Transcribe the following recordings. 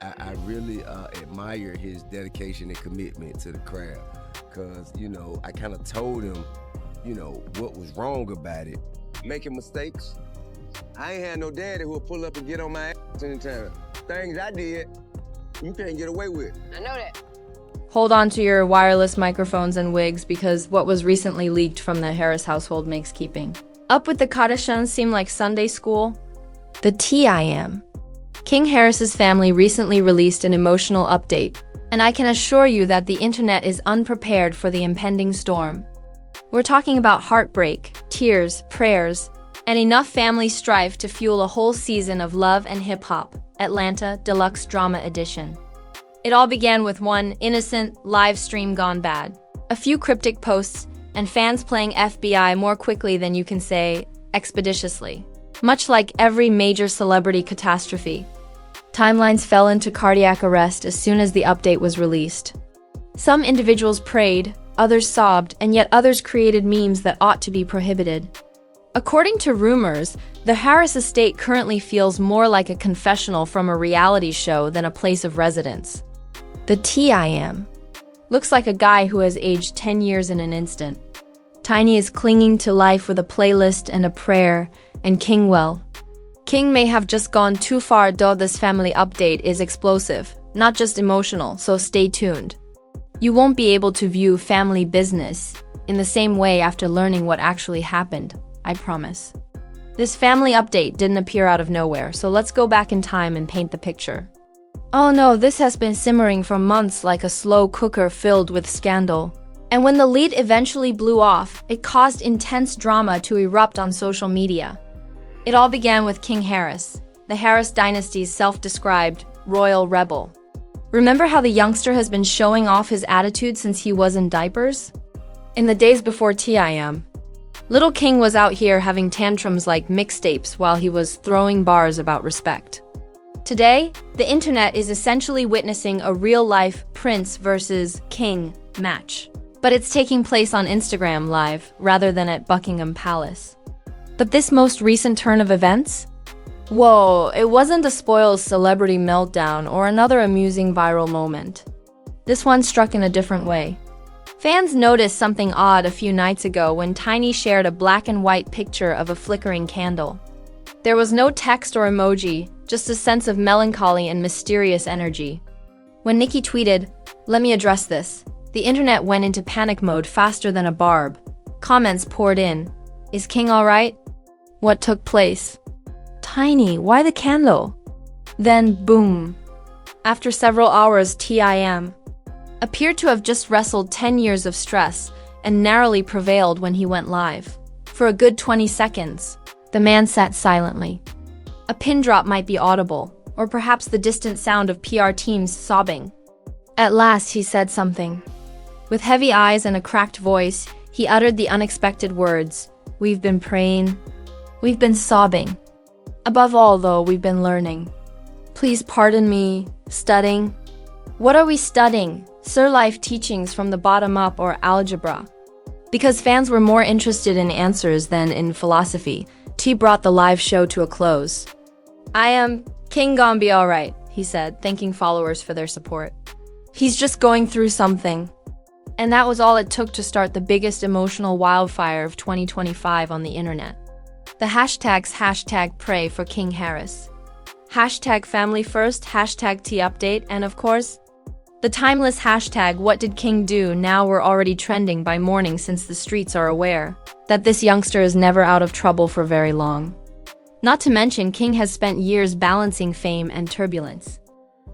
I really admire his dedication and commitment to the craft. Cause I kind of told him, what was wrong about it. Making mistakes. I ain't had no daddy who'll pull up and get on my ass anytime. Things I did, you can't get away with. I know that. Hold on to your wireless microphones and wigs because what was recently leaked from the Harris household makes keeping. Up with the Kardashians seem like Sunday school? The TIM. King Harris's family recently released an emotional update, and I can assure you that the internet is unprepared for the impending storm. We're talking about heartbreak, tears, prayers, and enough family strife to fuel a whole season of love and hip-hop, Atlanta Deluxe Drama Edition. It all began with one innocent live stream gone bad, a few cryptic posts, and fans playing FBI more quickly than you can say expeditiously. Much like every major celebrity catastrophe, timelines fell into cardiac arrest as soon as the update was released. Some individuals prayed, others sobbed, and yet others created memes that ought to be prohibited. According to rumors, the Harris estate currently feels more like a confessional from a reality show than a place of residence. The TIM looks like a guy who has aged 10 years in an instant. Tiny is clinging to life with a playlist and a prayer, and King may have just gone too far, though this family update is explosive, not just emotional, so stay tuned. You won't be able to view family business in the same way after learning what actually happened, I promise. This family update didn't appear out of nowhere, so let's go back in time and paint the picture. Oh no, this has been simmering for months like a slow cooker filled with scandal. And when the lead eventually blew off, it caused intense drama to erupt on social media. It all began with King Harris, the Harris dynasty's self-described royal rebel. Remember how the youngster has been showing off his attitude since he was in diapers? In the days before TIM, little King was out here having tantrums like mixtapes while he was throwing bars about respect. Today, the internet is essentially witnessing a real-life Prince versus King match. But it's taking place on Instagram Live rather than at Buckingham Palace. But this most recent turn of events? Whoa, it wasn't a spoiled celebrity meltdown or another amusing viral moment. This one struck in a different way. Fans noticed something odd a few nights ago when Tiny shared a black and white picture of a flickering candle. There was no text or emoji, just a sense of melancholy and mysterious energy. When Nicki tweeted, "Let me address this," the internet went into panic mode faster than a barb. Comments poured in. Is King alright? What took place? Tiny, why the candle? Then, boom. After several hours, TIM appeared to have just wrestled 10 years of stress and narrowly prevailed when he went live. For a good 20 seconds, the man sat silently. A pin drop might be audible, or perhaps the distant sound of PR teams sobbing. At last, he said something. With heavy eyes and a cracked voice, he uttered the unexpected words, "We've been praying. We've been sobbing. Above all, though, we've been learning. Please pardon me, studying." What are we studying? Sir Life teachings from the bottom up or algebra? Because fans were more interested in answers than in philosophy, T brought the live show to a close. "I am King gon' be alright," he said, thanking followers for their support. "He's just going through something." And that was all it took to start the biggest emotional wildfire of 2025 on the internet. The hashtags #pray for King Harris, #family first, #T update, and of course, the timeless hashtag what did King do now were already trending by morning since the streets are aware that this youngster is never out of trouble for very long. Not to mention, King has spent years balancing fame and turbulence.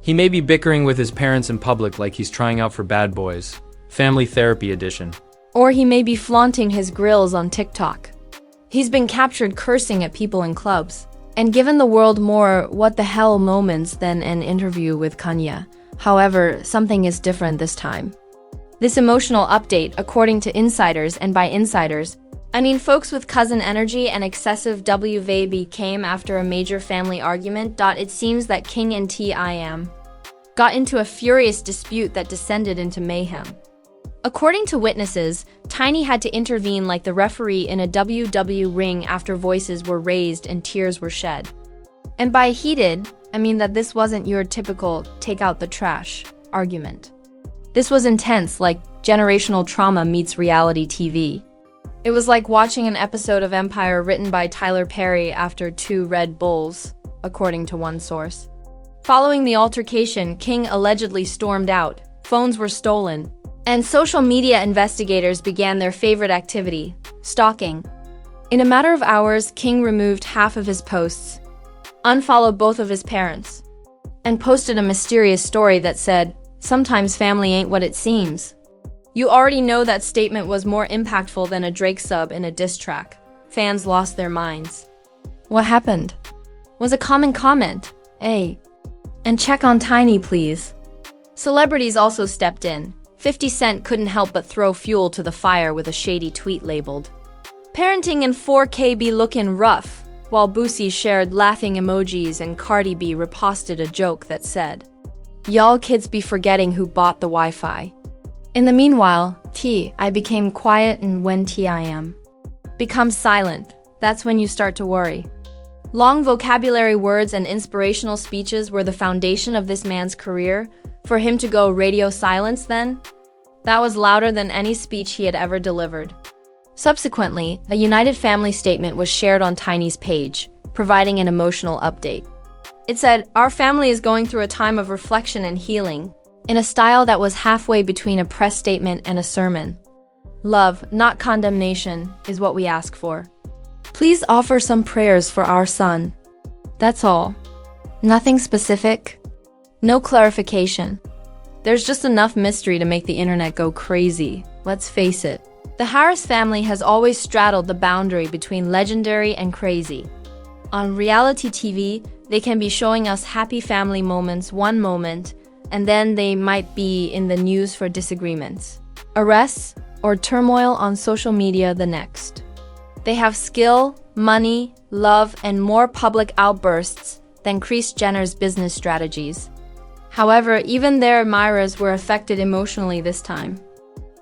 He may be bickering with his parents in public like he's trying out for Bad Boys. Family Therapy Edition. Or he may be flaunting his grills on TikTok. He's been captured cursing at people in clubs, and given the world more what the hell moments than an interview with Kanye. However, something is different this time. This emotional update, according to insiders, and by insiders, I mean folks with cousin energy and excessive WVB, came after a major family argument. It seems that King and TIM got into a furious dispute that descended into mayhem. According to witnesses, Tiny had to intervene like the referee in a WW ring after voices were raised and tears were shed. And by heated, I mean that this wasn't your typical take out the trash argument. This was intense, like generational trauma meets reality TV. It was like watching an episode of Empire written by Tyler Perry after 2 Red Bulls, according to one source. Following the altercation, King allegedly stormed out, phones were stolen, and social media investigators began their favorite activity, stalking. In a matter of hours, King removed half of his posts, unfollowed both of his parents, and posted a mysterious story that said, "Sometimes family ain't what it seems." You already know that statement was more impactful than a Drake sub in a diss track. Fans lost their minds. What happened? Was a common comment. Hey, and check on Tiny, please. Celebrities also stepped in. 50 Cent couldn't help but throw fuel to the fire with a shady tweet labeled, "Parenting in 4K be looking rough," while Boosie shared laughing emojis and Cardi B reposted a joke that said, "Y'all kids be forgetting who bought the Wi-Fi." In the meanwhile, I became quiet, and when TIM becomes silent, that's when you start to worry. Long vocabulary words and inspirational speeches were the foundation of this man's career. For him to go radio silence then? That was louder than any speech he had ever delivered. Subsequently, a United Family statement was shared on Tiny's page, providing an emotional update. It said, "Our family is going through a time of reflection and healing," in a style that was halfway between a press statement and a sermon. Love, not condemnation, is what we ask for. Please offer some prayers for our son. That's all. Nothing specific. No clarification. There's just enough mystery to make the internet go crazy. Let's face it. The Harris family has always straddled the boundary between legendary and crazy. On reality TV, they can be showing us happy family moments one moment, and then they might be in the news for disagreements, arrests, or turmoil on social media the next. They have skill, money, love, and more public outbursts than Kris Jenner's business strategies. However, even their admirers were affected emotionally this time.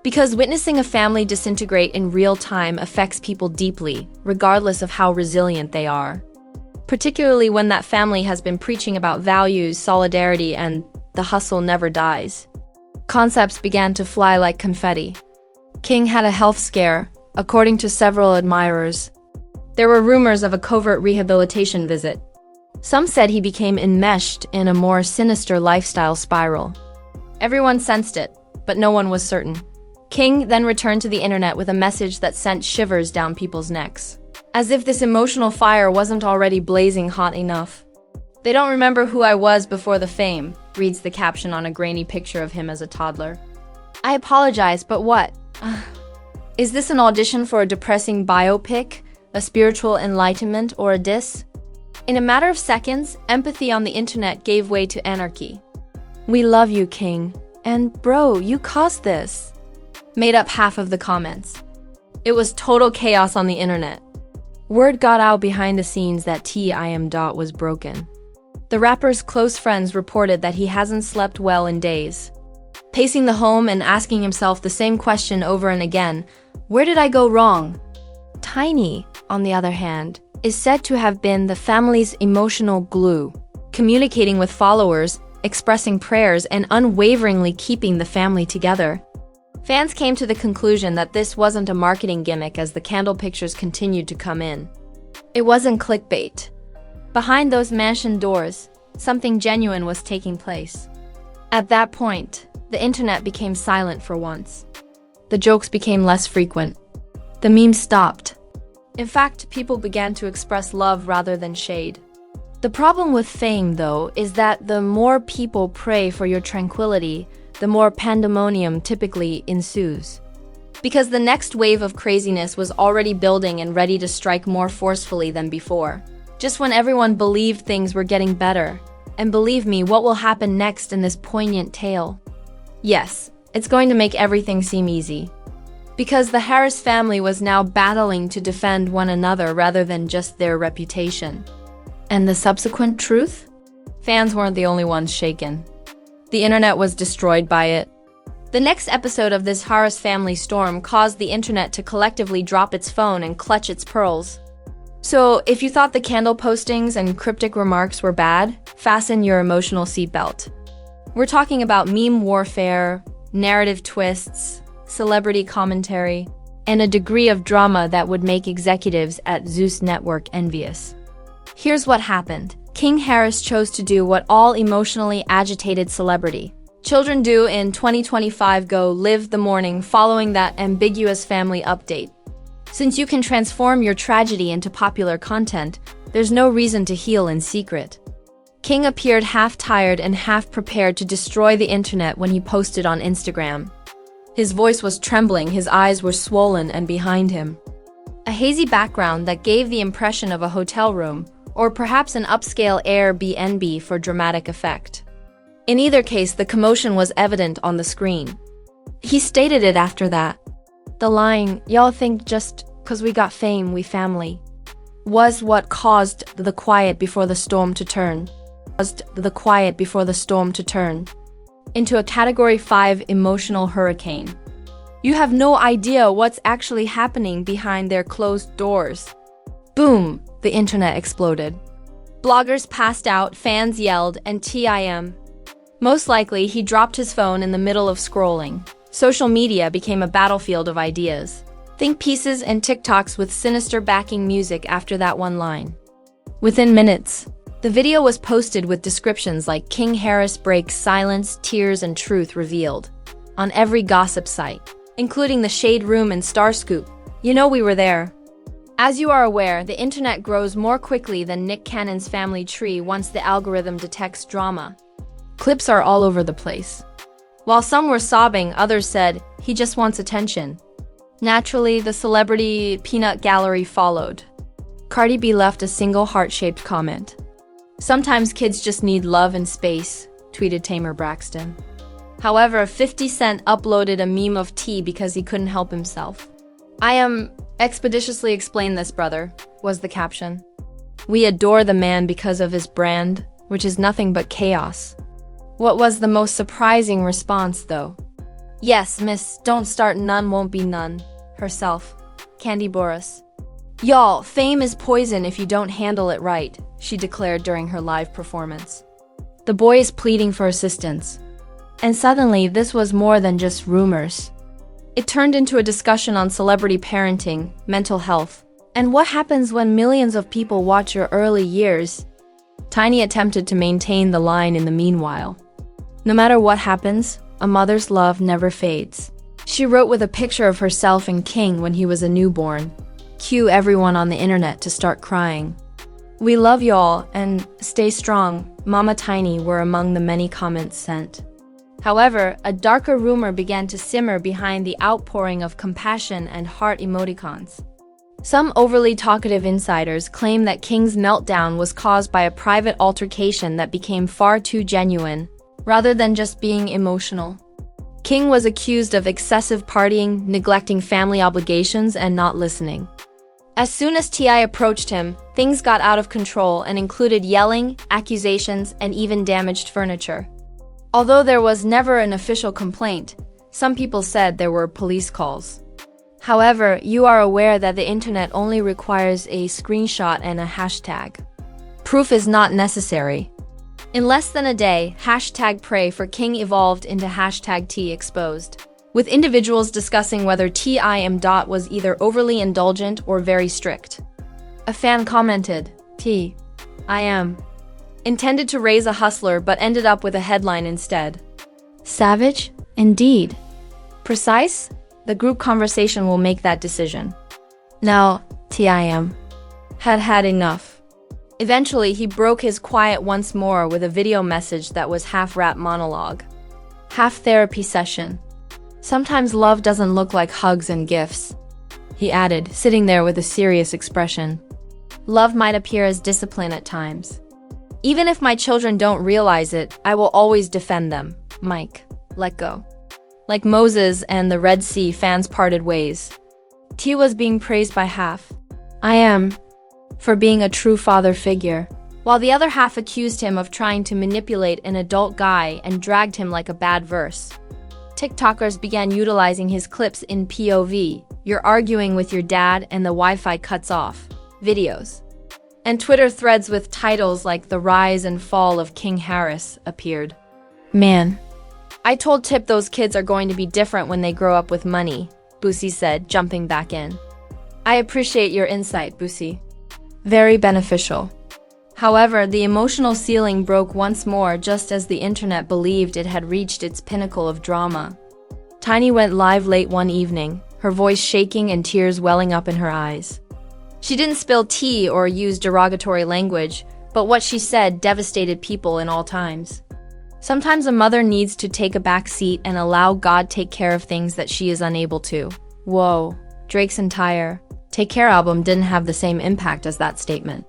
Because witnessing a family disintegrate in real time affects people deeply, regardless of how resilient they are. Particularly when that family has been preaching about values, solidarity, and the hustle never dies. Concepts began to fly like confetti. King had a health scare, according to several admirers. There were rumors of a covert rehabilitation visit. Some said he became enmeshed in a more sinister lifestyle spiral. Everyone sensed it, but no one was certain. King then returned to the internet with a message that sent shivers down people's necks. As if this emotional fire wasn't already blazing hot enough. "They don't remember who I was before the fame," reads the caption on a grainy picture of him as a toddler. "I apologize, but what? Is this an audition for a depressing biopic, a spiritual enlightenment, or a diss?" In a matter of seconds, empathy on the internet gave way to anarchy. "We love you, King. And bro, you caused this," made up half of the comments. It was total chaos on the internet. Word got out behind the scenes that TIM was broken. The rapper's close friends reported that he hasn't slept well in days. Pacing the home and asking himself the same question over and again, where did I go wrong? Tiny, on the other hand, is said to have been the family's emotional glue, communicating with followers, expressing prayers, and unwaveringly keeping the family together. Fans came to the conclusion that this wasn't a marketing gimmick as the candle pictures continued to come in. It wasn't clickbait. Behind those mansion doors, something genuine was taking place. At that point, the internet became silent for once. The jokes became less frequent. The memes stopped. In fact, people began to express love rather than shade. The problem with fame, though, is that the more people pray for your tranquility, the more pandemonium typically ensues. Because the next wave of craziness was already building and ready to strike more forcefully than before. Just when everyone believed things were getting better. And believe me, what will happen next in this poignant tale? Yes, it's going to make everything seem easy. Because the Harris family was now battling to defend one another rather than just their reputation. And the subsequent truth? Fans weren't the only ones shaken. The internet was destroyed by it. The next episode of this Harris family storm caused the internet to collectively drop its phone and clutch its pearls. So, if you thought the candle postings and cryptic remarks were bad, fasten your emotional seatbelt. We're talking about meme warfare, narrative twists, celebrity commentary, and a degree of drama that would make executives at Zeus Network envious. Here's what happened. King Harris chose to do what all emotionally agitated celebrity children do in 2025: go live the morning following that ambiguous family update. Since you can transform your tragedy into popular content, there's no reason to heal in secret. King appeared half-tired and half-prepared to destroy the internet when he posted on Instagram. His voice was trembling, his eyes were swollen and behind him a hazy background that gave the impression of a hotel room, or perhaps an upscale Airbnb for dramatic effect. In either case, the commotion was evident on the screen. He stated it after that. The line, "Y'all think just 'cause we got fame, we family," was what caused the quiet before the storm to turn. Into a Category 5 emotional hurricane. You have no idea what's actually happening behind their closed doors. Boom, the internet exploded. Bloggers passed out, fans yelled, and TIM. Most likely, he dropped his phone in the middle of scrolling. Social media became a battlefield of ideas. Think pieces and TikToks with sinister backing music after that one line. Within minutes, the video was posted with descriptions like "King Harris breaks silence, tears, and truth revealed" on every gossip site, including the Shade Room and Starscoop. You know we were there. As you are aware, the internet grows more quickly than Nick Cannon's family tree once the algorithm detects drama. Clips are all over the place. While some were sobbing, others said, "He just wants attention." Naturally, the celebrity peanut gallery followed. Cardi B left a single heart-shaped comment. "Sometimes kids just need love and space," tweeted Tamer Braxton. However, 50 Cent uploaded a meme of T because he couldn't help himself. "I am expeditiously explain this, brother," was the caption. "We adore the man because of his brand, which is nothing but chaos." What was the most surprising response, though? "Yes, miss, don't start, none won't be none." Herself, Candy Boris. "Y'all, fame is poison if you don't handle it right," she declared during her live performance. The boy is pleading for assistance. And suddenly, this was more than just rumors. It turned into a discussion on celebrity parenting, mental health, and what happens when millions of people watch your early years. Tiny attempted to maintain the line in the meanwhile. "No matter what happens, a mother's love never fades," she wrote with a picture of herself and King when he was a newborn. Cue everyone on the internet to start crying. "We love y'all and stay strong, Mama Tiny," were among the many comments sent. However, a darker rumor began to simmer behind the outpouring of compassion and heart emoticons. Some overly talkative insiders claim that King's meltdown was caused by a private altercation that became far too genuine, rather than just being emotional. King was accused of excessive partying, neglecting family obligations, and not listening. As soon as T.I. approached him, things got out of control and included yelling, accusations, and even damaged furniture. Although there was never an official complaint, some people said there were police calls. However, you are aware that the internet only requires a screenshot and a hashtag. Proof is not necessary. In less than a day, hashtag pray for King evolved into hashtag T exposed, with individuals discussing whether TIM. Was either overly indulgent or very strict. A fan commented, "TIM. Intended to raise a hustler but ended up with a headline instead. Savage? Indeed. Precise? The group conversation will make that decision." Now, TIM had had enough. Eventually, he broke his quiet once more with a video message that was half rap monologue, half therapy session. "Sometimes love doesn't look like hugs and gifts," he added, sitting there with a serious expression. "Love might appear as discipline at times. Even if my children don't realize it, I will always defend them. Mike, let go." Like Moses and the Red Sea, fans parted ways. T was being praised by half. "I am," for being a true father figure, while the other half accused him of trying to manipulate an adult guy and dragged him like a bad verse. TikTokers began utilizing his clips in POV, "You're arguing with your dad and the Wi-Fi cuts off," videos. And Twitter threads with titles like "The Rise and Fall of King Harris" appeared. "Man, I told Tip those kids are going to be different when they grow up with money," Boosie said, jumping back in. "I appreciate your insight, Boosie. Very beneficial." However, the emotional ceiling broke once more just as the internet believed it had reached its pinnacle of drama. Tiny went live late one evening, her voice shaking and tears welling up in her eyes. She didn't spill tea or use derogatory language, but what she said devastated people in all times. Sometimes a mother needs to take a back seat and allow God take care of things that she is unable to. Whoa, Drake's entire Take Care album didn't have the same impact as that statement.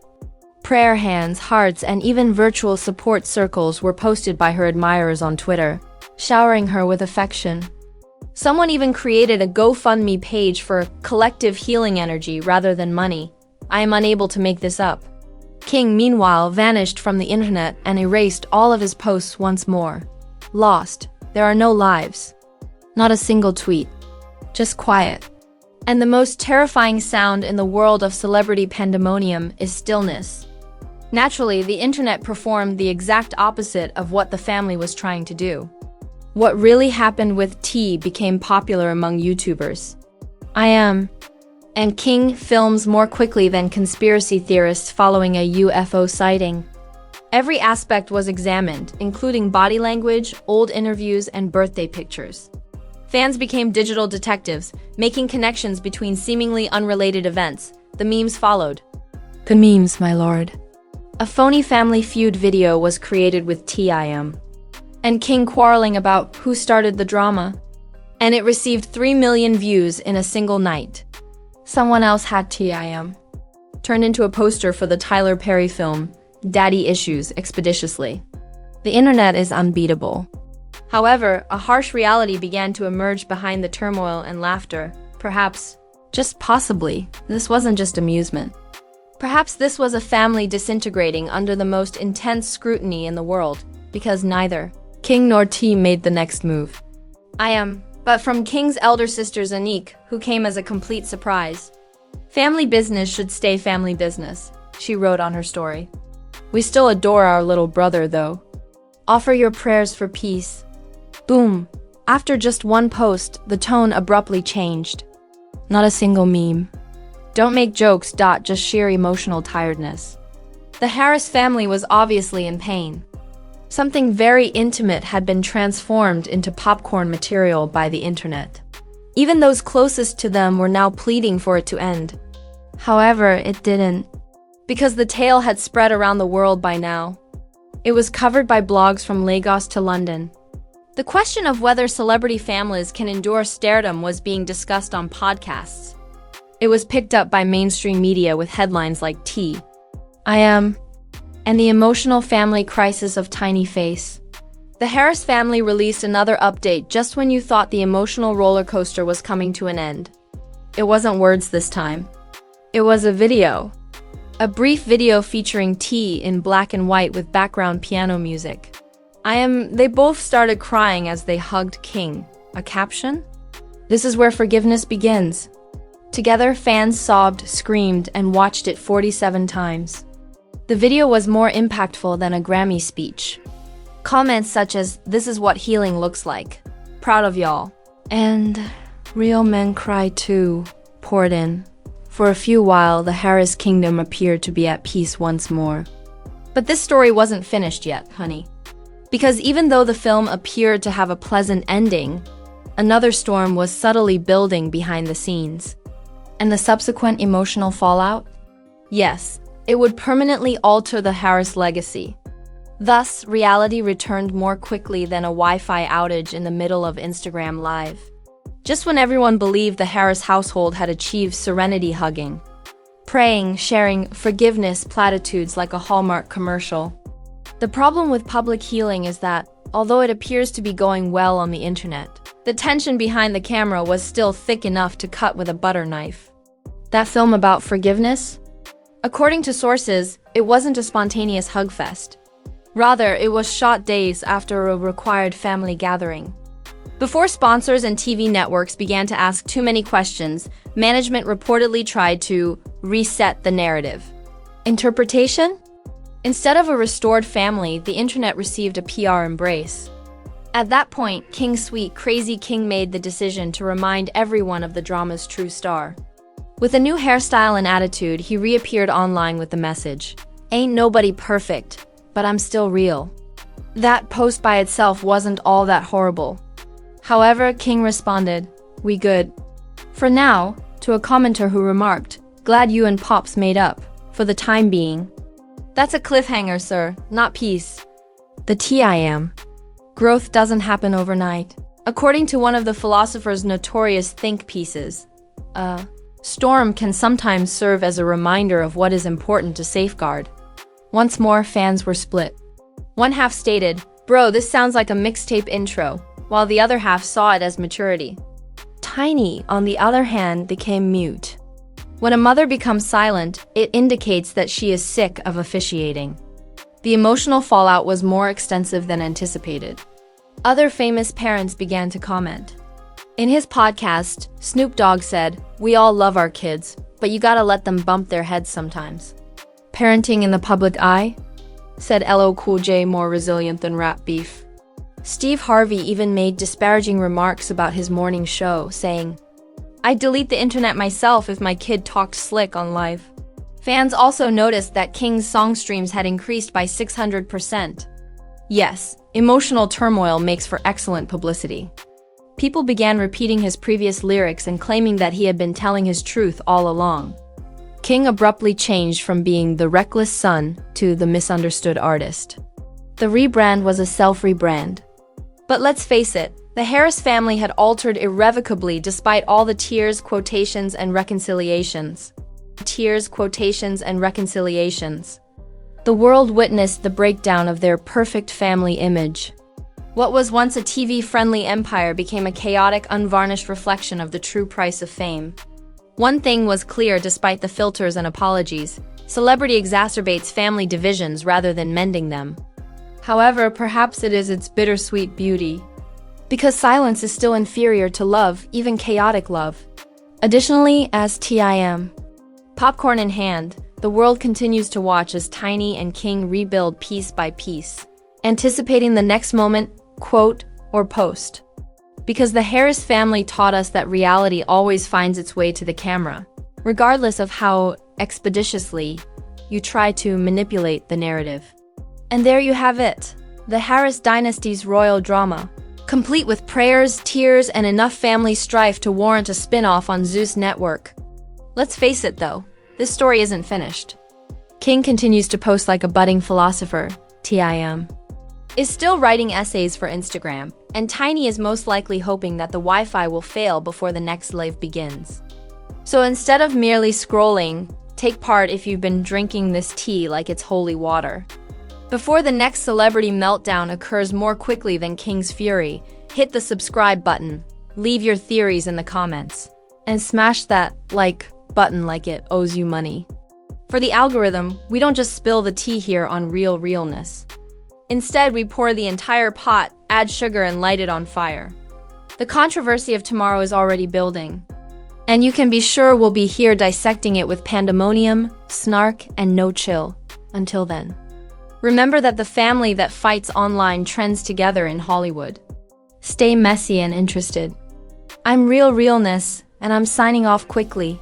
Prayer hands, hearts, and even virtual support circles were posted by her admirers on Twitter, showering her with affection. Someone even created a GoFundMe page for collective healing energy rather than money. I am unable to make this up. King, meanwhile, vanished from the internet and erased all of his posts once more. Lost. There are no lives. Not a single tweet. Just quiet. And the most terrifying sound in the world of celebrity pandemonium is stillness. Naturally, the internet performed the exact opposite of what the family was trying to do. What really happened with T became popular among YouTubers. And King films more quickly than conspiracy theorists following a UFO sighting. Every aspect was examined, including body language, old interviews, and birthday pictures. Fans became digital detectives, making connections between seemingly unrelated events. The memes followed. The memes, my lord. A phony family feud video was created with TIM. And King quarreling about who started the drama. And it received 3 million views in a single night. Someone else had TIM. Turned into a poster for the Tyler Perry film, Daddy Issues, expeditiously. The internet is unbeatable. However, a harsh reality began to emerge behind the turmoil and laughter. Perhaps, just possibly, this wasn't just amusement. Perhaps this was a family disintegrating under the most intense scrutiny in the world, because neither King nor T made the next move. But from King's elder sister Zanique, who came as a complete surprise. Family business should stay family business, she wrote on her story. We still adore our little brother, though. Offer your prayers for peace. Boom. After just one post, the tone abruptly changed. Not a single meme. Don't make jokes. Just sheer emotional tiredness. The Harris family was obviously in pain. Something very intimate had been transformed into popcorn material by the internet. Even those closest to them were now pleading for it to end. However, it didn't. Because the tale had spread around the world by now. It was covered by blogs from Lagos to London. The question of whether celebrity families can endure stardom was being discussed on podcasts. It was picked up by mainstream media with headlines like and the emotional family crisis of Tiny Face. The Harris family released another update just when you thought the emotional roller coaster was coming to an end. It wasn't words this time. It was a video. A brief video featuring T in black and white with background piano music. They both started crying as they hugged King. A caption? This is where forgiveness begins. Together, fans sobbed, screamed, and watched it 47 times. The video was more impactful than a Grammy speech. Comments such as, "This is what healing looks like. Proud of y'all." And "Real men cry too," poured in. For a few while, the Harris kingdom appeared to be at peace once more. But this story wasn't finished yet, honey. Because even though the film appeared to have a pleasant ending, another storm was subtly building behind the scenes. And the subsequent emotional fallout? Yes, it would permanently alter the Harris legacy. Thus, reality returned more quickly than a Wi-Fi outage in the middle of Instagram Live. Just when everyone believed the Harris household had achieved serenity hugging. Praying, sharing, forgiveness platitudes like a Hallmark commercial. The problem with public healing is that, although it appears to be going well on the internet, the tension behind the camera was still thick enough to cut with a butter knife. That film about forgiveness? According to sources, it wasn't a spontaneous hug fest. Rather, it was shot days after a required family gathering. Before sponsors and TV networks began to ask too many questions, management reportedly tried to reset the narrative. Interpretation? Instead of a restored family, the internet received a PR embrace. At that point, King Sweet Crazy King made the decision to remind everyone of the drama's true star. With a new hairstyle and attitude, he reappeared online with the message, "Ain't nobody perfect, but I'm still real." That post by itself wasn't all that horrible. However, King responded, "We good." For now, to a commenter who remarked, "Glad you and Pops made up, for the time being." That's a cliffhanger, sir, not peace. The TIM. Growth doesn't happen overnight. According to one of the philosopher's notorious think pieces, a storm can sometimes serve as a reminder of what is important to safeguard. Once more, fans were split. One half stated, "Bro, this sounds like a mixtape intro," while the other half saw it as maturity. Tiny, on the other hand, became mute. When a mother becomes silent, it indicates that she is sick of officiating. The emotional fallout was more extensive than anticipated. Other famous parents began to comment. In his podcast, Snoop Dogg said, "We all love our kids, but you gotta let them bump their heads sometimes." Parenting in the public eye? Said LL Cool J, more resilient than rap beef. Steve Harvey even made disparaging remarks about his morning show, saying, "I'd delete the internet myself if my kid talked slick on live." Fans also noticed that King's song streams had increased by 600%. Yes, emotional turmoil makes for excellent publicity. People began repeating his previous lyrics and claiming that he had been telling his truth all along. King abruptly changed from being the reckless son to the misunderstood artist. The rebrand was a self-rebrand. But let's face it, the Harris family had altered irrevocably despite all the tears, quotations, and reconciliations. Tears, quotations, and reconciliations. The world witnessed the breakdown of their perfect family image. What was once a TV-friendly empire became a chaotic, unvarnished reflection of the true price of fame. One thing was clear despite the filters and apologies: celebrity exacerbates family divisions rather than mending them. However, perhaps it is its bittersweet beauty. Because silence is still inferior to love, even chaotic love. Additionally, as TIM. Popcorn in hand, the world continues to watch as Tiny and King rebuild piece by piece, anticipating the next moment, quote, or post. Because the Harris family taught us that reality always finds its way to the camera, regardless of how expeditiously you try to manipulate the narrative. And there you have it, the Harris dynasty's royal drama, complete with prayers, tears, and enough family strife to warrant a spin-off on Zeus Network. Let's face it though, this story isn't finished. King continues to post like a budding philosopher, TIM. Is still writing essays for Instagram, and Tiny is most likely hoping that the Wi-Fi will fail before the next live begins. So instead of merely scrolling, take part if you've been drinking this tea like it's holy water. Before the next celebrity meltdown occurs more quickly than King's fury, hit the subscribe button, leave your theories in the comments, and smash that like button like it owes you money. For the algorithm, we don't just spill the tea here on Real Realness. Instead, we pour the entire pot, add sugar, and light it on fire. The controversy of tomorrow is already building. And you can be sure we'll be here dissecting it with pandemonium, snark, and no chill. Until then. Remember that the family that fights online trends together in Hollywood. Stay messy and interested. I'm Real Realness, and I'm signing off quickly.